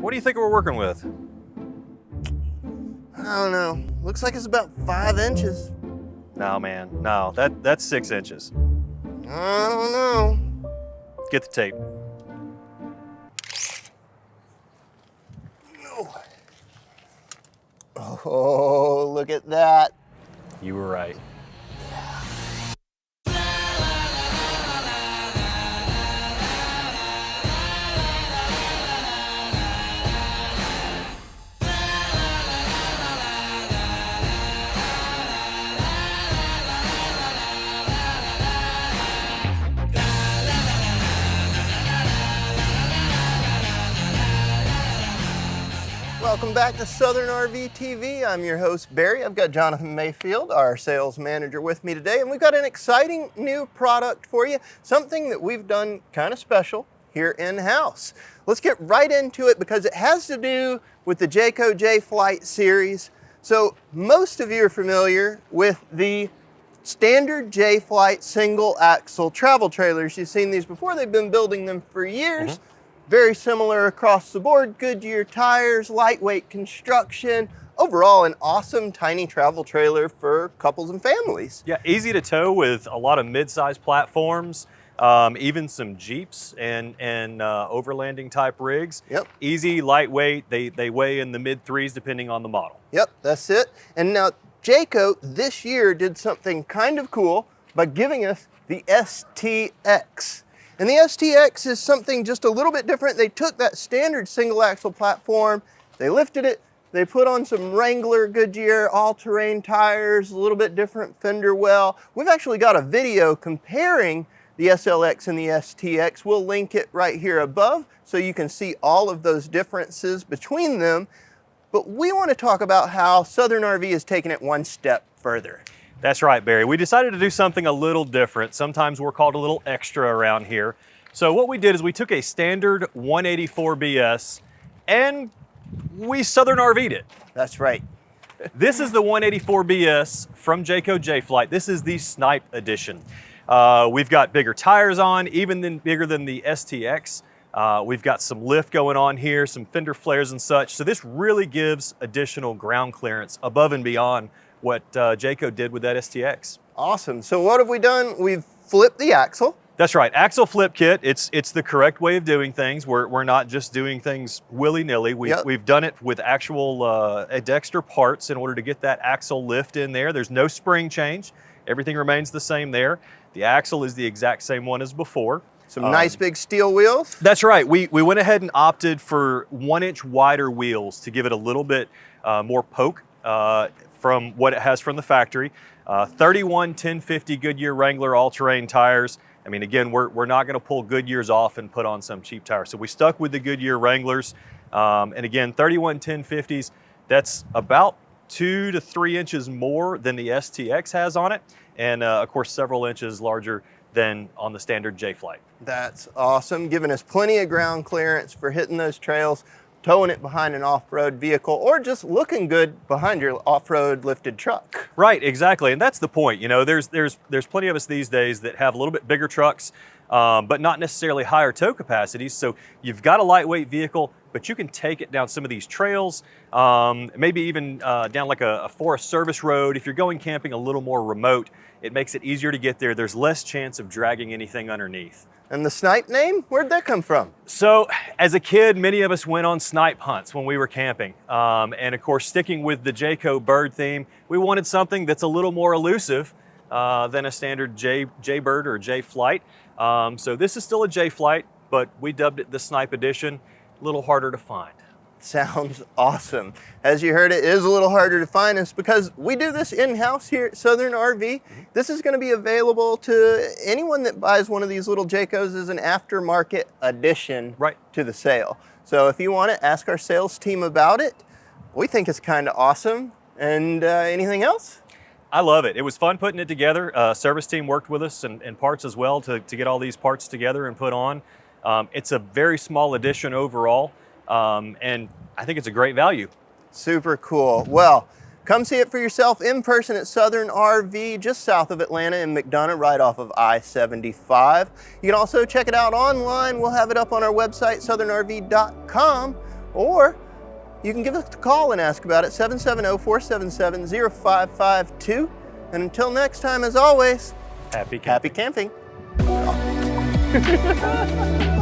what do you think we're working with? I don't know. Looks like it's about 5 inches. No, man, no, that's 6 inches. I don't know. Get the tape. Oh, look at that. You were right. Welcome back to Southern RV TV. I'm your host, Barry. I've got Jonathan Mayfield, our sales manager, with me today, and we've got an exciting new product for you, something that we've done kind of special here in-house. Let's get right into it because it has to do with the Jayco J-Flight series. So most of you are familiar with the standard J-Flight single axle travel trailers. You've seen these before. They've been building them for years. Very similar across the board, Goodyear tires, lightweight construction. Overall, an awesome tiny travel trailer for couples and families. Yeah, easy to tow with a lot of mid-size platforms, even some Jeeps and overlanding type rigs. Yep. Easy, lightweight, they weigh in the mid-3s depending on the model. Yep, that's it. And now Jayco this year did something kind of cool by giving us the STX. And the STX is something just a little bit different. They took that standard single axle platform, they lifted it, they put on some Wrangler Goodyear all-terrain tires, a little bit different fender well. We've actually got a video comparing the SLX and the STX. We'll link it right here above so you can see all of those differences between them. But we want to talk about how Southern RV has taken it one step further. That's right, Barry. We decided to do something a little different. Sometimes we're called a little extra around here. So what we did is we took a standard 184BS and we Southern RV'd it. That's right. This is the 184BS from Jayco J-Flight. This is the Snipe edition. We've got bigger tires on, even bigger than the STX. We've got some lift going on here, some fender flares and such. So this really gives additional ground clearance above and beyond what Jayco did with that STX. Awesome. So what have we done? We've flipped the axle. That's right, axle flip kit. It's the correct way of doing things. We're not just doing things willy-nilly. We've done it with actual Dexter parts in order to get that axle lift in there. There's no spring change. Everything remains the same there. The axle is the exact same one as before. Some nice big steel wheels. That's right. We went ahead and opted for 1 inch wider wheels to give it a little bit more poke from what it has from the factory. 31 1050 Goodyear Wrangler all-terrain tires. I mean, again, we're not going to pull Goodyears off and put on some cheap tires. So we stuck with the Goodyear Wranglers. And again, 31 1050s, that's about 2 to 3 inches more than the STX has on it. And of course, several inches larger than on the standard J-Flight. That's awesome, giving us plenty of ground clearance for hitting those trails, towing it behind an off-road vehicle, or just looking good behind your off-road lifted truck. Right, exactly, and that's the point. You know, there's plenty of us these days that have a little bit bigger trucks, but not necessarily higher tow capacities. So you've got a lightweight vehicle, but you can take it down some of these trails, maybe even down like a forest service road. If you're going camping a little more remote, it makes it easier to get there. There's less chance of dragging anything underneath. And the Snipe name, where'd that come from? So as a kid, many of us went on snipe hunts when we were camping. And of course, sticking with the Jayco bird theme, we wanted something that's a little more elusive than a standard J-bird or J-flight. So this is still a J-flight, but we dubbed it the Snipe edition, a little harder to find. Sounds awesome. As you heard, it is a little harder to find us because we do this in-house here at Southern RV. This is going to be available to anyone that buys one of these little Jaycos as an aftermarket addition to the sale. So if you want to ask our sales team about it, we think it's kind of awesome. And anything else? I love it. It was fun putting it together. Service team worked with us and parts as well to get all these parts together and put on. It's a very small addition overall. And I think it's a great value. Super cool. Well, come see it for yourself in person at Southern RV, just south of Atlanta in McDonough, right off of I-75. You can also check it out online. We'll have it up on our website, southernrv.com, or you can give us a call and ask about it, 770-477-0552. And until next time, as always, Happy camping. happy camping.